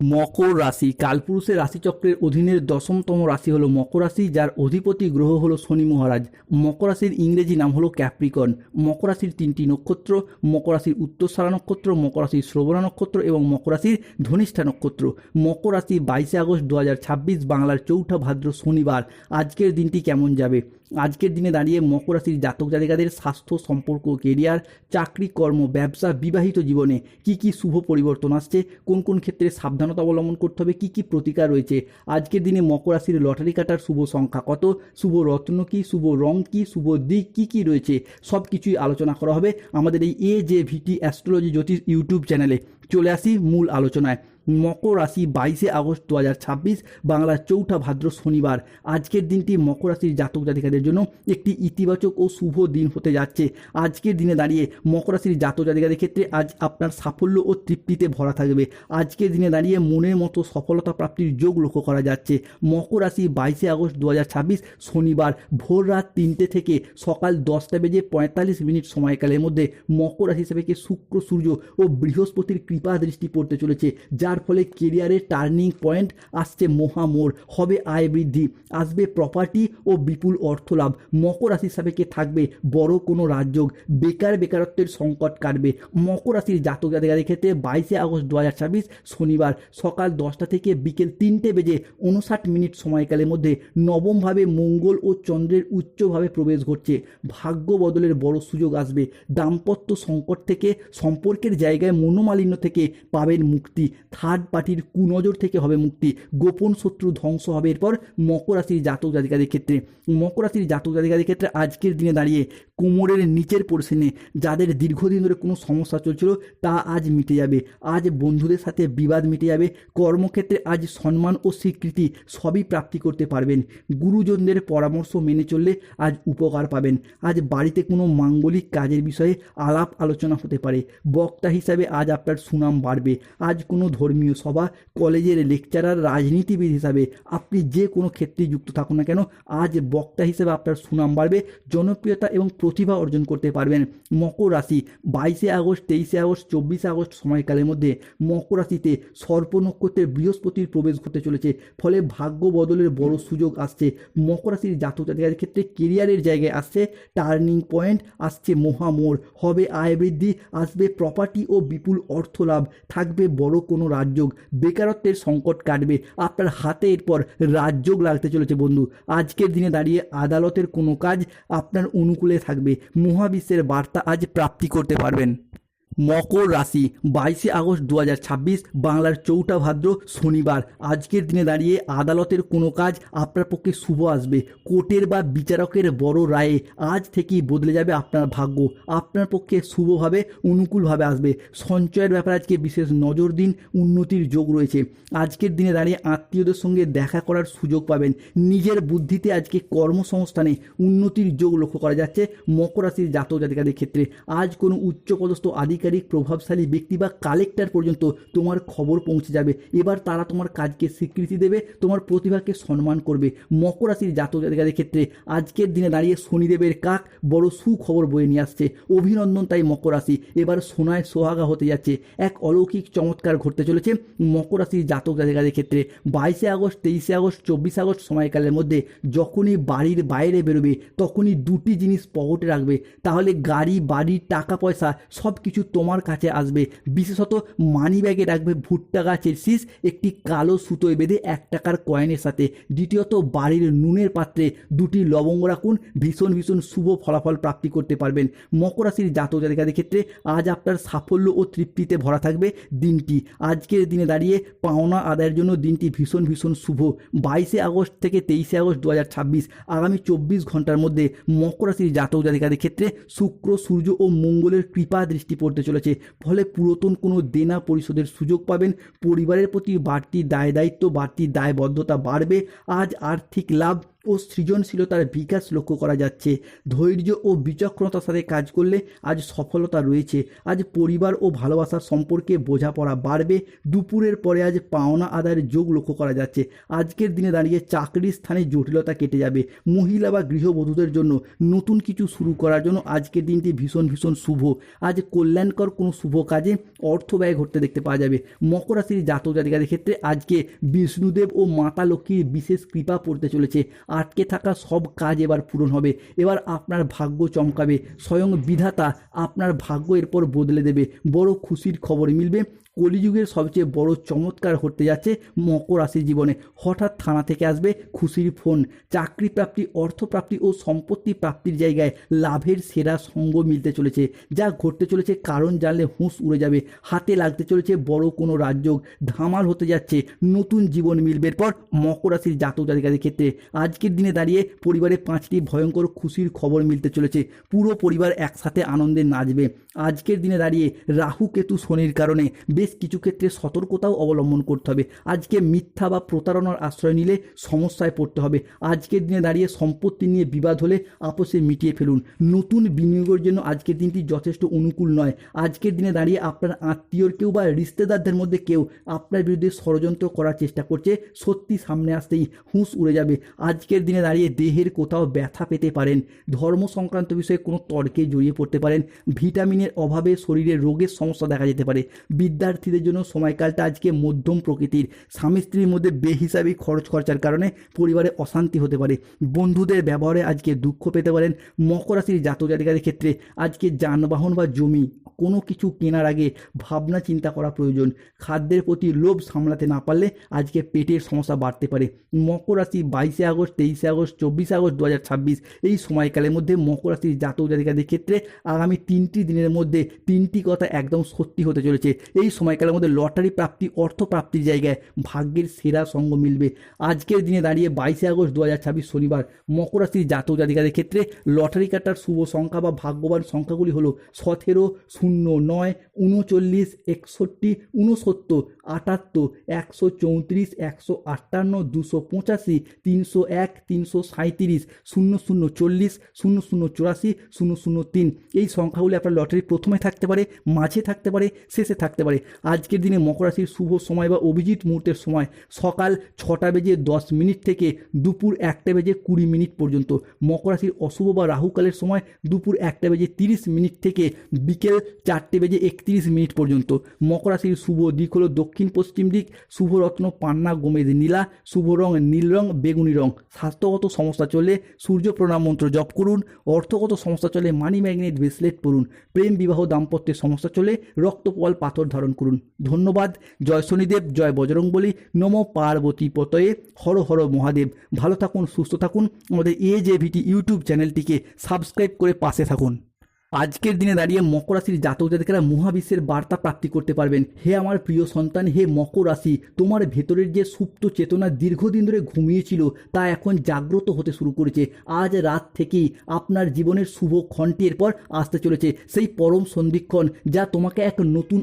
মকর রাশি কালপুরুষের রাশিচক্রের অধীনের 10তম রাশি হলো মকর রাশি, যার অধিপতি গ্রহ হলো শনি মহারাজ। মকর রাশির ইংরেজি নাম হলো ক্যাপ্রিকন। মকর রাশির 3টি নক্ষত্র: মকর রাশির উত্তরসারা নক্ষত্র, মকর রাশির শ্রবণা নক্ষত্র এবং মকর রাশির ধনিষ্ঠা নক্ষত্র। মকর রাশি 22 আগস্ট 2026 বাংলার 4ঠা ভাদ্র শনিবার। আজকের দিনটি কেমন যাবে? আজকের দিনে দাঁড়িয়ে মকর রাশির জাতক জাতিকাদের স্বাস্থ্য, সম্পর্ক, কেরিয়ার, চাকরি, কর্ম, ব্যবসা, বিবাহিত জীবনে কি কি শুভ পরিবর্তন আসছে, কোন কোন ক্ষেত্রে সাবধানতা অবলম্বন করতে হবে, কি কি প্রতিকার রয়েছে। আজকের দিনে মকর রাশির লটারি কাটার শুভ সংখ্যা কত, শুভ রত্ন কি, শুভ রং কি, শুভ দিক কি কি রয়েছে, সব কিছুই আলোচনা করা হবে আমাদের এই AJVT অ্যাস্ট্রোলজি জ্যোতিষ ইউটিউব চ্যানেলে। চলে আসি মূল আলোচনায়। মকর রাশি 22 আগস্ট 2026 বাংলার 4ঠা ভাদ্র শনিবার। আজকের দিনটি মকর রাশির জাতক জাতিকাদের জন্য একটি ইতিবাচক ও শুভ দিন হতে যাচ্ছে। আজকের দিনে দাঁড়িয়ে মকর রাশির জাতক জাতিকাদের ক্ষেত্রে আজ আপনার সাফল্য ও তৃপ্তিতে ভরা থাকবে। আজকের দিনে দাঁড়িয়ে মনের মতো সফলতা প্রাপ্তির যোগ লক্ষ্য করা যাচ্ছে। মকর রাশি 22 আগস্ট 2026 শনিবার ভোর রাত 3টে থেকে সকাল 10টা বেজে 45 মিনিট সময়কালের মধ্যে মকর রাশি হিসেবে শুক্র, সূর্য ও বৃহস্পতির কৃপা দৃষ্টি পড়তে চলেছে, যার ফলে কেরিয়ারের টার্নিং পয়েন্ট আসছে মহামোড়, হবে আয় বৃদ্ধি, আসবে প্রপার্টি ও বিপুল অর্থ লাভ। মকর রাশির সাপেক্ষে থাকবে বড় কোনো রাজযোগ, বেকারত্বের সংকট কাটবে। মকর রাশির জাতক জাতিকাদের ক্ষেত্রে 22 আগস্ট 2026 শনিবার সকাল 10টা থেকে বিকেল 3টে বেজে 59 মিনিট সময়কালের মধ্যে নবমভাবে মঙ্গল ও চন্দ্রের উচ্চভাবে প্রবেশ ঘটছে। ভাগ্য বদলের বড় সুযোগ আসবে। দাম্পত্য সংকট থেকে, সম্পর্কের জায়গায় মনোমালিন্য থেকে পাবেন মুক্তি। থার্ড পার্টির কুনজর থেকে হবে মুক্তি। গোপন শত্রু ধ্বংস হবে। এরপর মকর রাশির জাতক জাতিকাদের ক্ষেত্রে আজকের দিনে দাঁড়িয়ে কোমরের নিচের পোর্শনে যাদের দীর্ঘদিন ধরে কোনো সমস্যা চলছিল তা আজ মিটে যাবে। আজ বন্ধুদের সাথে বিবাদ মিটে যাবে। কর্মক্ষেত্রে আজ সম্মান ও স্বীকৃতি সবই প্রাপ্তি করতে পারবেন। গুরুজনদের পরামর্শ মেনে চললে আজ উপকার পাবেন। আজ বাড়িতে কোনো মাঙ্গলিক কাজের বিষয়ে আলাপ আলোচনা হতে পারে। বক্তা হিসাবে আজ আপনার সুনাম বাড়বে। আজ কোনো ধর্মীয় সভা, কলেজের লেকচারার, রাজনীতিবিদ হিসাবে আপনি যে কোনো ক্ষেত্রে যুক্ত থাকুন না কেন, আজ বক্তা হিসেবে আপনার সুনাম বাড়বে। জনপ্রিয়তা এবং প্রতিভা অর্জন করতে পারবেন। মকর রাশি 22 আগস্ট, 23 আগস্ট, 24 আগস্ট সময়কালের মধ্যে মকর রাশিতে সর্প নক্ষত্রের বৃহস্পতির প্রবেশ ঘটতে চলেছে, ফলে ভাগ্য বদলের বড় সুযোগ আসছে। মকর রাশির জাতক জাতিকাদের ক্ষেত্রে কেরিয়ারের জায়গায় আসছে টার্নিং পয়েন্ট, আসছে মহামোড়, হবে আয় বৃদ্ধি, আসবে প্রপার্টি ও বিপুল অর্থ লাভ, থাকবে বড় কোনো রাজযোগ, বেকারত্বের সংকট কাটবে। আপনার হাতে এরপর রাজযোগ লাগতে চলেছে বন্ধু। আজকের দিনে দাঁড়িয়ে আদালতের কোনো কাজ আপনার অনুকূলে থাকবে। মহাবিশ্বের বার্তা আজ প্রাপ্তি করতে পারবেন। মকর রাশি 22 আগস্ট 2026 বাংলার 4ঠা ভাদ্র শনিবার। আজকের দিনে দাঁড়িয়ে আদালতের কোনো কাজ আপনার পক্ষে শুভ আসবে। কোর্টের বা বিচারকের বড় রায়ে আজ থেকেই বদলে যাবে আপনার ভাগ্য। আপনার পক্ষে শুভভাবে, অনুকূলভাবে আসবে। সঞ্চয়ের ব্যাপারে আজকে বিশেষ নজর দিন, উন্নতির যোগ রয়েছে। আজকের দিনে দাঁড়িয়ে আত্মীয়দের সঙ্গে দেখা করার সুযোগ পাবেন। নিজের বুদ্ধিতে আজকে কর্মসংস্থানে উন্নতির যোগ লক্ষ্য করা যাচ্ছে মকর রাশির জাতক জাতিকাদের ক্ষেত্রে। আজ কোনো উচ্চপদস্থ আধিকারিক, প্রভাবশালী ব্যক্তি বা কালেক্টর পর্যন্ত তোমার খবর পৌঁছে যাবে। এবার তারা তোমার কাজকে স্বীকৃতি দেবে, তোমার প্রতিভাকে সম্মান করবে। মকর রাশির জাতক জাতিকাদের ক্ষেত্রে আজকের দিনে দাঁড়িয়ে শনিদেবের কাক বড় সুখবর বয়ে নিয়ে আসছে। অভিনন্দন তাই মকর রাশি, এবার সোনায় সোহাগা হতে যাচ্ছে। এক অলৌকিক চমৎকার ঘটতে চলেছে মকর রাশির জাতক জাতিকাদের ক্ষেত্রে। 22 আগস্ট, 23 আগস্ট, 24 আগস্ট সময়কালের মধ্যে যখনই বাড়ির বাইরে বেরোবে তখনই দুটি জিনিস পকেটে রাখবে, তাহলে গাড়ি, বাড়ি, টাকা পয়সা সব কিছু তোমার কাছে আসবে। বিশেষত মানি ব্যাগে রাখবে ভুট্টা গাছের শীষ একটি কালো সুতোয় বেঁধে 1 টাকার কয়েনের সাথে। দ্বিতীয়ত বাড়ির নুনের পাত্রে 2টি লবঙ্গ রাখুন, ভীষণ শুভ ফলাফল প্রাপ্তি করতে পারবেন। মকর রাশির জাতক জাতিকাদের ক্ষেত্রে আজ আপনার সাফল্য ও তৃপ্তিতে ভরা থাকবে দিনটি। আজকের দিনে দাঁড়িয়ে পাওনা আদায়ের জন্য দিনটি ভীষণ শুভ। 22 আগস্ট থেকে 23 আগস্ট 2026 আগামী 24 ঘন্টার মধ্যে মকর রাশির জাতক জাতিকাদের ক্ষেত্রে শুক্র, সূর্য ও মঙ্গলের কৃপা দৃষ্টি পড়তে চলেছে, ফলে পুরাতন কোনো দেনা পরিশোধের সুযোগ পাবেন। পরিবারের প্রতি বাড়তি দায় দায়িত্ব, বাড়তি দায়বদ্ধতা বাড়বে। আজ আর্থিক লাভ ও সৃজনশীলতার বিকাশ লক্ষ্য করা যাচ্ছে। ধৈর্য ও বিচক্ষণতার সাথে কাজ করলে আজ সফলতা রয়েছে। আজ পরিবার ও ভালোবাসার সম্পর্কে বোঝাপড়া বাড়বে। দুপুরের পরে আজ পাওনা আদায়ের যোগ লক্ষ্য করা যাচ্ছে। আজকের দিনে দাঁড়িয়ে চাকরির স্থানে জটিলতা কেটে যাবে। মহিলা বা গৃহবধূদের জন্য নতুন কিছু শুরু করার জন্য আজকের দিনটি ভীষণ ভীষণ শুভ। আজ কল্যাণকর কোনো শুভ কাজে অর্থ ব্যয় ঘটতে দেখতে পাওয়া যাবে। মকর রাশির জাতক জাতিকাদের ক্ষেত্রে আজকে বিষ্ণুদেব ও মাতা লক্ষ্মীর বিশেষ কৃপা পড়তে চলেছে। আটকে থাকা সব কাজ এবার পূরণ হবে। এবার আপনার ভাগ্য চমকাবে। স্বয়ং বিধাতা আপনার ভাগ্য এরপর বদলে দেবে। বড় খুশির খবর মিলবে। কলিযুগের সবচেয়ে বড় চমৎকার হতে যাচ্ছে মকর রাশির জীবনে। হঠাৎ থানা থেকে আসবে খুশির ফোন। চাকরি প্রাপ্তি, অর্থপ্রাপ্তি ও সম্পত্তি প্রাপ্তির জায়গায় লাভের সেরা সঙ্গ মিলতে চলেছে। যা ঘটতে চলেছে কারণ জানলে হুঁশ উড়ে যাবে। হাতে লাগতে চলেছে বড় কোনো রাজযোগ। ধামাল হতে যাচ্ছে, নতুন জীবন মিলবে। এরপর মকর রাশির জাতক জাতিকাদের ক্ষেত্রে আজকের দিনে দাঁড়িয়ে পরিবারে 5টি ভয়ঙ্কর খুশির খবর মিলতে চলেছে। পুরো পরিবার একসাথে আনন্দে নাচবে। আজকের দিনে দাঁড়িয়ে রাহু কেতু শনির কারণে বেশ কিছু ক্ষেত্রে সতর্কতাও অবলম্বন করতে হবে। আজকে মিথ্যা বা প্রতারণার আশ্রয় নিলে সমস্যায় পড়তে হবে। আজকের দিনে দাঁড়িয়ে সম্পত্তি নিয়ে বিবাদ হলে আপোষে মিটিয়ে ফেলুন। নতুন বিনিয়োগের জন্য আজকের দিনটি যথেষ্ট অনুকূল নয়। আজকের দিনে দাঁড়িয়ে আপনার আত্মীয়র কেউ বা রিশতেদারদের মধ্যে কেউ আপনার বিরুদ্ধে ষড়যন্ত্র করার চেষ্টা করছে। সত্যি সামনে আসতেই হুঁশ উড়ে যাবে। আজকের দিনে দাঁড়িয়ে দেহের কোথাও ব্যথা পেতে পারেন। ধর্ম সংক্রান্ত বিষয়ে কোনো তর্কে জড়িয়ে পড়তে পারেন। ভিটামিনের অভাবে শরীরে রোগের সমস্যা দেখা যেতে পারে। বিদ্যার্থীদের জন্য সময়কালটা আজকে মধ্যম প্রকৃতির। স্বামী স্ত্রীর মধ্যে বেহিসাবি খরচার কারণে পরিবারে অশান্তি হতে পারে। বন্ধুদের ব্যবহারে আজকে দুঃখ পেতে পারেন। মকর রাশির জাতক জাতিকাদের ক্ষেত্রে আজকে যানবাহন বা জমি কোনো কিছু কেনার আগে ভাবনা চিন্তা করা প্রয়োজন। খাদ্যের প্রতি লোভ সামলাতে না পারলে আজকে পেটের সমস্যা বাড়তে পারে। মকর রাশি 22শে আগস্ট, 23শে আগস্ট, 24শে আগস্ট 2026 এই সময়কালের মধ্যে মকর রাশির জাতক জাতিকাদের ক্ষেত্রে আগামী 3টি দিনের মধ্যে 3টি কথা একদম সত্যি হতে চলেছে। এই সময়কালের মধ্যে লটারি প্রাপ্তি, অর্থ প্রাপ্তির জায়গায় ভাগ্যের সেরা সঙ্গ মিলবে। আজকের দিনে দাঁড়িয়ে 22শে আগস্ট 2026 শনিবার মকর রাশির জাতক জাতিকাদের ক্ষেত্রে লটারি কাটার শুভ সংখ্যা বা ভাগ্যবান সংখ্যাগুলি হলো 17, 09, 39, 61, 69, 78, 134, 158, 285, 301, 337, 0040, 0084, 003 এই সংখ্যাগুলি আপনার লটারির প্রথমে থাকতে পারে, মাঝে থাকতে পারে, শেষে থাকতে পারে। আজকের দিনে মকর রাশির শুভ সময় বা অভিজিৎ মুহূর্তের সময় সকাল 6টা বেজে 10 মিনিট থেকে দুপুর 1টা বেজে 20 মিনিট পর্যন্ত। মকর রাশির অশুভ বা রাহুকালের সময় দুপুর 1টা বেজে 30 মিনিট থেকে বিকেল 4টে বেজে 31 মিনিট পর্যন্ত। মকর রাশির শুভ দিক হলো দক্ষিণ পশ্চিম দিক। শুভ রত্ন পান্না গোমেদ নীলা। শুভ রং নীল রং, বেগুনি রং। স্বাস্থ্যগত সমস্যা চললে সূর্য প্রণাম মন্ত্র জপ করুন। অর্থগত সমস্যা চলে মানি ম্যাগনেট ব্রেসলেট পরুন। প্রেম বিবাহ দাম্পত্যের সমস্যা চলে রক্তপল পাথর ধারণ করুন। ধন্যবাদ। জয় শনিদেব, জয় বজরংবলী, নমো পার্বতী পতয়ে, হর হর মহাদেব। ভালো থাকুন, সুস্থ থাকুন। আমাদের AJVT ইউটিউব চ্যানেলটিকে সাবস্ক্রাইব করে পাশে থাকুন। আজকের দিনে দাঁড়িয়ে মকর রাশির জাতক জাতিকারা মহাবিশ্বের বার্তা প্রাপ্তি করতে পারবেন। হে আমার প্রিয় সন্তান, হে মকর রাশি, তোমার ভেতরের যে সুপ্ত চেতনা দীর্ঘদিন ধরে ঘুমিয়েছিল তা এখন জাগ্রত হতে শুরু করেছে। আজ রাত থেকেই আপনার জীবনের শুভ ক্ষণটি এরপর আসতে চলেছে। সেই পরম সন্ধিক্ষণ যা তোমাকে এক নতুন